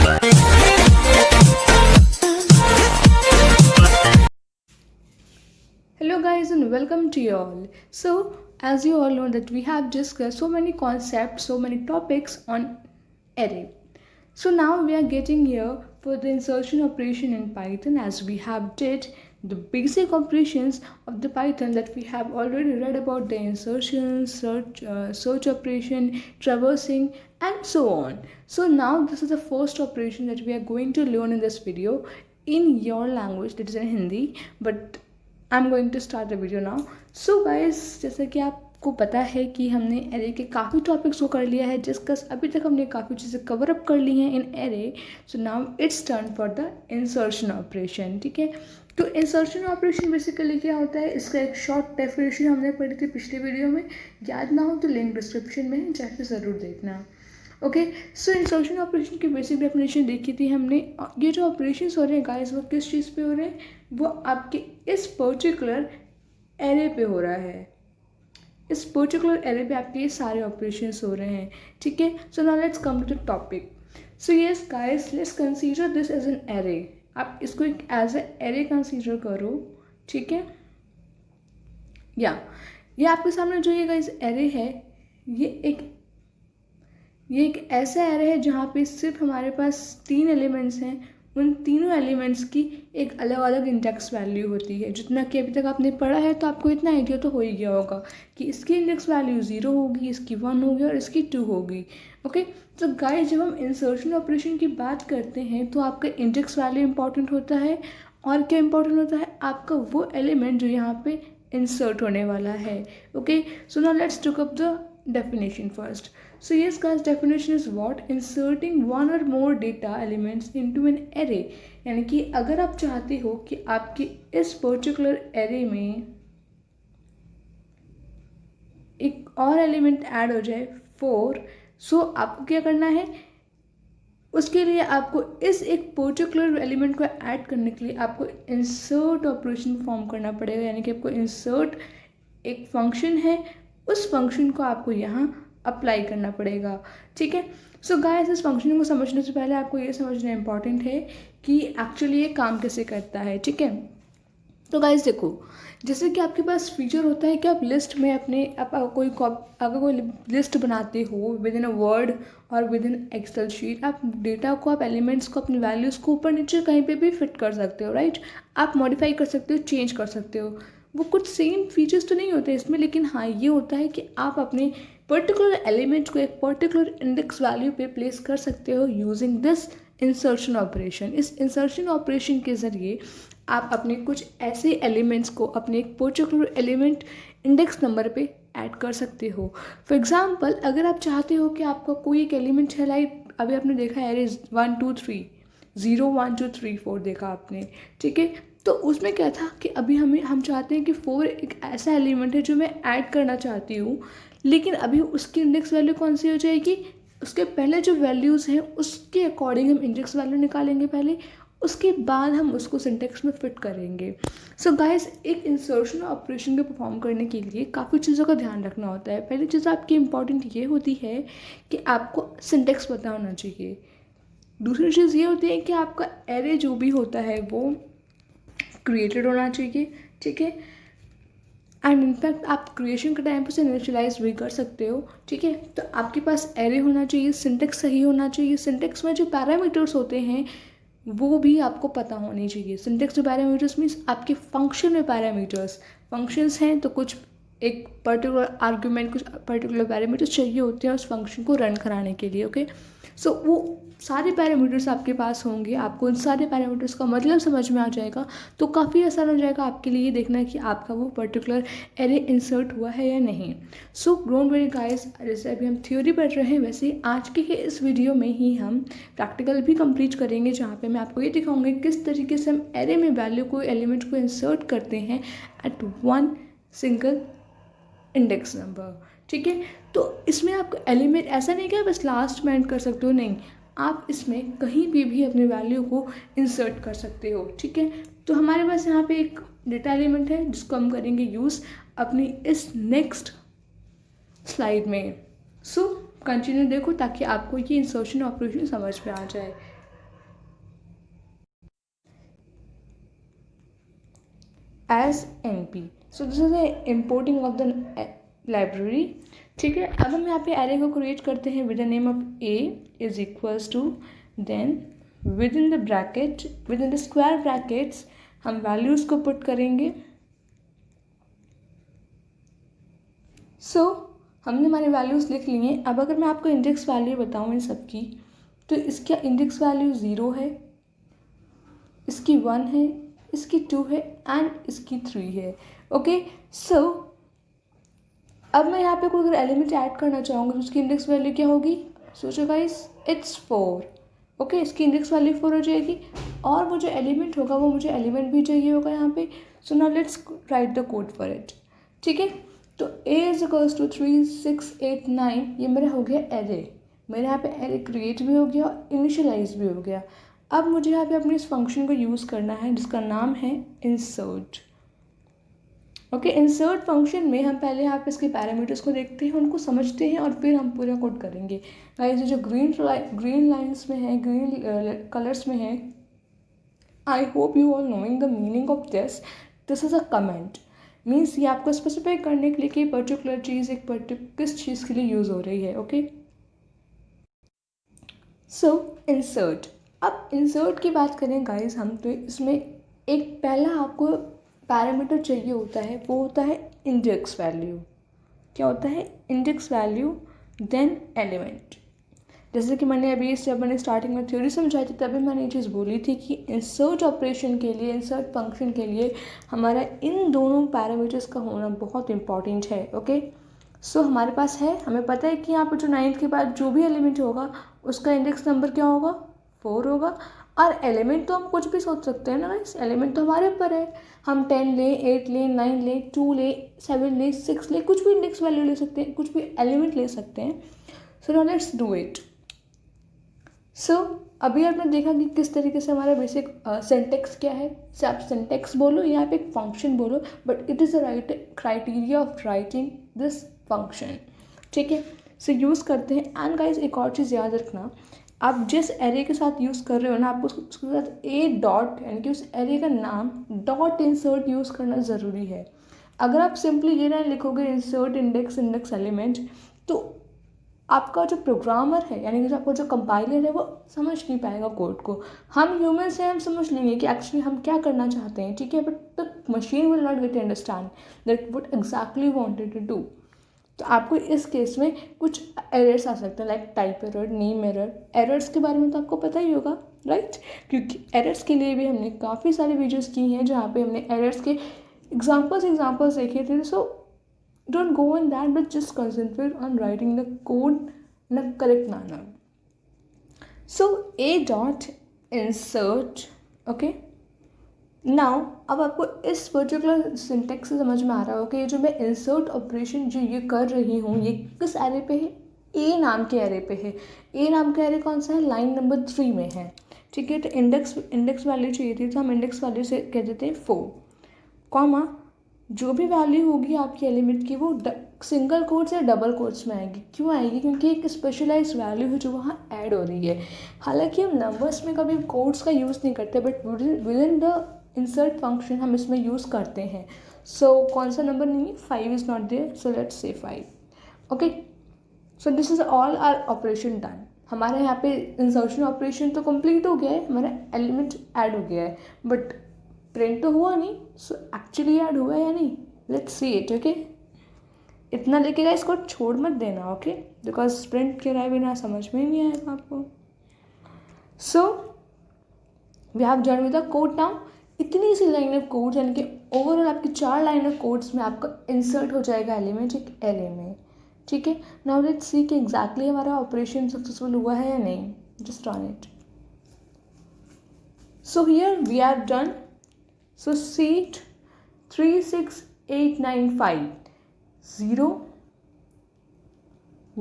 Hello guys and welcome to you all. So as you all know that we have discussed so many concepts, so many topics on array. So now we are getting here for the insertion operation in Python, as we have did the basic operations of the Python that we have already read about, the insertion, search operation, traversing and so on. So now this is the first operation that we are going to learn in this video in your language, that is in Hindi, but I am going to start the video now. So guys, जैसे कि आपको पता है कि हमने array के काफ़ी topics को कर लिया है डिस्कस. अभी तक हमने काफ़ी चीज़ें कवर अप कर ली हैं इन array. So now it's turn for the insertion operation. ठीक है, तो इंसर्शन ऑपरेशन बेसिकली क्या होता है, इसका एक शॉर्ट डेफिनेशन हमने पढ़ी थी पिछले वीडियो में. याद ना हो तो लिंक डिस्क्रिप्शन में है, जाके ज़रूर देखना. ओके, सो इंसर्शन ऑपरेशन की बेसिक डेफिनेशन देखी थी हमने. ये जो ऑपरेशन हो रहे हैं गाइस, वो किस चीज़ पे हो रहे हैं, वो आपके इस पर्टिकुलर एरे पे हो रहा है. इस पर्टिकुलर एरे पे आपके ये सारे ऑपरेशंस हो रहे हैं. ठीक है, so now let's come to the topic. So yes guys, let's consider this as an array. आप इसको एक एज ए एरे कंसीडर करो. ठीक है, या ये आपके सामने जो ये गाइस एरे है, ये एक ऐसा एरे है जहाँ पे सिर्फ हमारे पास 3 एलिमेंट्स हैं. उन तीनों एलिमेंट्स की एक अलग अलग इंडेक्स वैल्यू होती है. जितना कि अभी तक आपने पढ़ा है तो आपको इतना आइडिया तो हो ही गया होगा कि इसकी इंडेक्स वैल्यू 0 होगी, इसकी 1 होगी और इसकी 2 होगी. ओके, तो गाइस जब हम इंसर्शन ऑपरेशन की बात करते हैं तो आपका इंडेक्स वैल्यू इंपॉर्टेंट होता है. और क्या इंपॉर्टेंट होता है, आपका वो एलिमेंट जो यहाँ पे इंसर्ट होने वाला है. Okay, so now let's look up the definition first. So yes guys, definition is what? Inserting one or more data elements into an array. यानी कि अगर आप चाहते हो कि आपके इस पर्टिकुलर एरे में एक और एलिमेंट ऐड हो जाए 4, सो आपको क्या करना है, उसके लिए आपको इस एक पर्टिकुलर एलिमेंट को ऐड करने के लिए आपको इंसर्ट ऑपरेशन फॉर्म करना पड़ेगा. यानी कि आपको इंसर्ट एक फंक्शन है, उस फंक्शन को आपको यहाँ अप्लाई करना पड़ेगा. ठीक है, सो गाइस इस फंक्शन को समझने से पहले आपको ये समझना इंपॉर्टेंट है कि एक्चुअली ये काम कैसे करता है. ठीक है, तो गाइस देखो, जैसे कि आपके पास फीचर होता है कि आप लिस्ट में अगर कोई लिस्ट बनाते हो विद इन अ वर्ड और विद इन एक्सेल शीट, आप डेटा को, आप एलिमेंट्स को, अपनी वैल्यूज़ को ऊपर नीचे कहीं पे भी फिट कर सकते हो. राइट, आप मॉडिफाई कर सकते हो, चेंज कर सकते हो. वो कुछ सेम फीचर्स तो नहीं होते इसमें, लेकिन हाँ ये होता है कि आप अपने पर्टिकुलर एलिमेंट को एक पर्टिकुलर इंडेक्स वैल्यू पे प्लेस कर सकते हो यूजिंग दिस इंसर्शन ऑपरेशन. इस इंसर्शन ऑपरेशन के ज़रिए आप अपने कुछ ऐसे एलिमेंट्स को अपने एक पर्टिकुलर एलिमेंट इंडेक्स नंबर पे ऐड कर सकते हो. फॉर एग्जांपल, अगर आप चाहते हो कि आपका कोई एक एलिमेंट है, लाइक अभी आपने देखा है एरे 1 2 3 0 1 2 3 4 देखा आपने. ठीक है, तो उसमें क्या था कि अभी हम चाहते हैं कि 4 एक ऐसा एलिमेंट है जो मैं ऐड करना चाहती हूँ, लेकिन अभी उसकी इंडेक्स वैल्यू कौन सी हो जाएगी, उसके पहले जो वैल्यूज़ हैं उसके अकॉर्डिंग हम इंडेक्स वैल्यू निकालेंगे पहले, उसके बाद हम उसको सिंटेक्स में फिट करेंगे. सो गाइस, एक इंसर्शन ऑपरेशन को परफॉर्म करने के लिए काफ़ी चीज़ों का ध्यान रखना होता है. पहली चीज़ आपकी इंपॉर्टेंट ये होती है कि आपको सिंटेक्स पता होना चाहिए. दूसरी चीज़ ये होती है कि आपका एरे जो भी होता है वो क्रिएटेड होना चाहिए. ठीक है, एंड इनफैक्ट आप क्रिएशन के टाइम पर से इनिशियलाइज भी कर सकते हो. ठीक है, तो आपके पास एरे होना चाहिए, सिंटेक्स सही होना चाहिए. सिंटेक्स में जो पैरामीटर्स होते हैं वो भी आपको पता होने चाहिए. सिंटेक्स जो पैरामीटर्स मीन्स आपके फंक्शन में पैरामीटर्स, फंक्शंस हैं तो कुछ एक पर्टिकुलर आर्ग्यूमेंट, कुछ पर्टिकुलर पैरामीटर्स चाहिए होते हैं उस फंक्शन को रन कराने के लिए. ओके, सो वो सारे पैरामीटर्स आपके पास होंगे, आपको उन सारे पैरामीटर्स का मतलब समझ में आ जाएगा तो काफ़ी आसान हो जाएगा आपके लिए ये देखना कि आपका वो पर्टिकुलर एरे इंसर्ट हुआ है या नहीं. सो डोंट वरी गाइस, जैसे अभी हम थ्योरी पढ़ रहे हैं वैसे ही आज के इस वीडियो में ही हम प्रैक्टिकल भी कंप्लीट करेंगे, जहाँ पे मैं आपको ये दिखाऊंगी किस तरीके से हम एरे में वैल्यू को, एलिमेंट को इंसर्ट करते हैं एट 1 सिंगल इंडेक्स नंबर. ठीक है, तो इसमें आप एलिमेंट ऐसा नहीं कि बस लास्ट में एंड कर सकते हो, नहीं, आप इसमें कहीं भी अपने वैल्यू को इंसर्ट कर सकते हो. ठीक है, तो हमारे पास यहाँ पे एक डेटा एलिमेंट है जिसको हम करेंगे यूज़ अपनी इस नेक्स्ट स्लाइड में. सो कंटिन्यू देखो ताकि आपको ये इंसर्शन ऑपरेशन समझ में आ जाए. as NP. So this is the importing of the library. ठीक है, अब हम यहाँ पे एरे को क्रिएट करते हैं with the name of a is equals to, then within the bracket, within the square brackets हम वैल्यूज़ को पुट करेंगे. सो हमने हमारे वैल्यूज़ लिख लिए हैं. अब अगर मैं आपको इंडेक्स वैल्यू बताऊँ इन सब की, तो इसका इंडेक्स वैल्यू 0 है, इसकी 1 है, इसकी 2 है एंड इसकी 3 है. ओके, सो अब मैं यहाँ पे कोई अगर एलिमेंट ऐड करना चाहूँगी तो उसकी इंडेक्स वैल्यू क्या होगी? सोचो गाइस, इट्स 4. ओके, इसकी इंडेक्स वैल्यू 4 हो जाएगी. और वो जो एलिमेंट होगा वो मुझे एलिमेंट भी चाहिए होगा यहाँ पे. सो now let's write the code for it. ठीक है, तो a इज इक्वल्स टू 3 6 8 9, ये मेरा हो गया एरे. मेरे यहाँ पे एरे क्रिएट भी हो गया और इनिशियलाइज भी हो गया. अब मुझे यहाँ पे अपने इस फंक्शन को यूज़ करना है जिसका नाम है इंसर्ट. ओके, इंसर्ट फंक्शन में हम पहले यहाँ पे इसके पैरामीटर्स को देखते हैं, उनको समझते हैं और फिर हम पूरा कोड करेंगे. गाइस, जो ग्रीन लाइन्स में है, ग्रीन कलर्स में है, I hope you all knowing the meaning of this is a comment. Means ये आपको स्पेसिफाई करने के लिए कि पर्टिकुलर चीज़ किस चीज़ के लिए यूज़ हो रही है. ओके, सो इंसर्ट. अब इंसर्ट की बात करें गाइस हम, तो इसमें एक पहला आपको पैरामीटर चाहिए होता है, वो होता है इंडेक्स वैल्यू. क्या होता है? Index value, then element. जैसे कि मैंने अभी जब मैंने स्टार्टिंग में थ्योरी समझाई थी तभी मैंने ये चीज़ बोली थी कि इंसर्ट ऑपरेशन के लिए, इंसर्ट फंक्शन के लिए हमारा इन दोनों पैरामीटर्स का होना बहुत इंपॉर्टेंट है. ओके, सो हमारे पास है, हमें पता है कि यहाँ पर जो 9th के बाद जो भी एलिमेंट होगा उसका इंडेक्स नंबर क्या होगा? 4 होगा. और एलिमेंट तो हम कुछ भी सोच सकते हैं ना गाइस, एलिमेंट तो हमारे ऊपर है. हम 10 लें, 8 लें, 9 लें, 2 लें, 7 लें, 6 लें, कुछ भी इंडेक्स वैल्यू ले सकते हैं, कुछ भी एलिमेंट ले सकते हैं. So now let's do it. So अभी आपने देखा कि किस तरीके से हमारा बेसिक सिंटेक्स क्या है. से आप सिंटेक्स बोलो या आप एक फंक्शन बोलो, but it is the right criteria of writing this function. ठीक है, सो यूज़ करते हैं. एंड गाइस, एक और चीज़ याद रखना, आप जिस एरे के साथ यूज़ कर रहे हो ना, आपको उसके साथ ए डॉट, यानी कि उस एरे का नाम डॉट इंसर्ट यूज़ करना ज़रूरी है. अगर आप सिंपली ये ना लिखोगे इंसर्ट इंडेक्स एलिमेंट, तो आपका जो प्रोग्रामर है, यानी कि आपका जो कंपाइलर है, वो समझ नहीं पाएगा कोड को. हम ह्यूमन्स हैं, हम समझ लेंगे कि एक्चुअली हम क्या करना चाहते हैं. ठीक है, but the machine will not get understand that what exactly wanted to do. तो आपको इस केस में कुछ एरर्स आ सकते हैं, like type error, name error. Errors के बारे में तो आपको पता ही होगा, राइट? क्योंकि एरर्स के लिए भी हमने काफ़ी सारे वीडियोस की हैं जहाँ पे हमने एरर्स के एग्जांपल्स देखे थे. सो don't go on that, but just concentrate on writing the code in a correct manner. So a dot insert. Okay, now अब आपको इस पर्टिकुलर सिंटेक्स से समझ में आ रहा होगा कि ये जो मैं इंसर्ट ऑपरेशन जो ये कर रही हूँ, ये किस एरे पे है? ए नाम के एरे पे है. ए नाम का एरे कौन सा है? लाइन नंबर 3 में है. ठीक है, तो इंडेक्स वैल्यू चाहिए थी, तो हम इंडेक्स वैल्यू से कह देते हैं 4, कॉमा जो भी वैल्यू होगी आपकी एलिमेंट की वो सिंगल कोट्स या डबल कोट्स में आएगी. क्यों आएगी? क्योंकि एक स्पेशलाइज वैल्यू है जो वहाँ ऐड हो रही है. हालांकि हम नंबर्स में कभी कोट्स का यूज़ नहीं करते, but with in the insert function हम इसमें यूज़ करते हैं. सो कौन सा नंबर नहीं है? 5 is not there, so let's say 5. Okay, so this is all our operation done. हमारे यहाँ पे इंसर्शन ऑपरेशन तो कंप्लीट हो गया है, हमारा एलिमेंट ऐड हो गया है, बट प्रिंट तो हुआ नहीं. सो एक्चुअली ऐड हुआ या नहीं, लेट्स सी इट. ओके, इतना लेके इसको छोड़ मत देना. ओके, बिकॉज प्रिंट के राय बिना समझ में ही नहीं आएगा आपको. So we have done with the code. Now इतनी सी लाइन ऑफ कोड, यानी कि ओवरऑल आपकी 4 लाइन ऑफ कोड्स में आपका इंसर्ट हो जाएगा एलिमेंट एक एरे में. ठीक है, नाउ लेट्स सी कि एग्जैक्टली हमारा ऑपरेशन सक्सेसफुल हुआ है या नहीं. Just run it. So here we have done. So seat 36895 0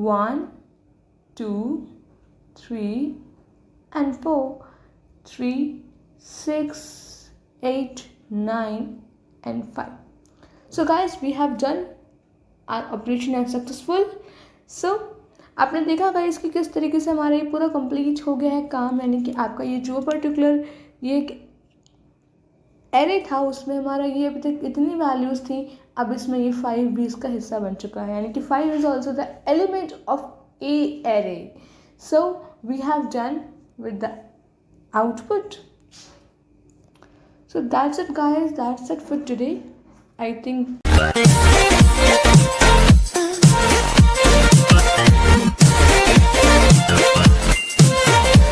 1 2 3 and 4 3 6 8 9 and 5. So guys, we have done our operation as successful. So आपने देखा गाइस कि किस तरीके से हमारा ये पूरा कंप्लीट हो गया है काम, यानी कि आपका ये जो पर्टिकुलर ये एरे था उसमें हमारा ये अभी तक इतनी वैल्यूज़ थी, अब इसमें ये 5 भी इसका हिस्सा बन चुका है, यानी कि 5 is also the element of a array. So we have done with the output. So that's it guys, that's it for today. I think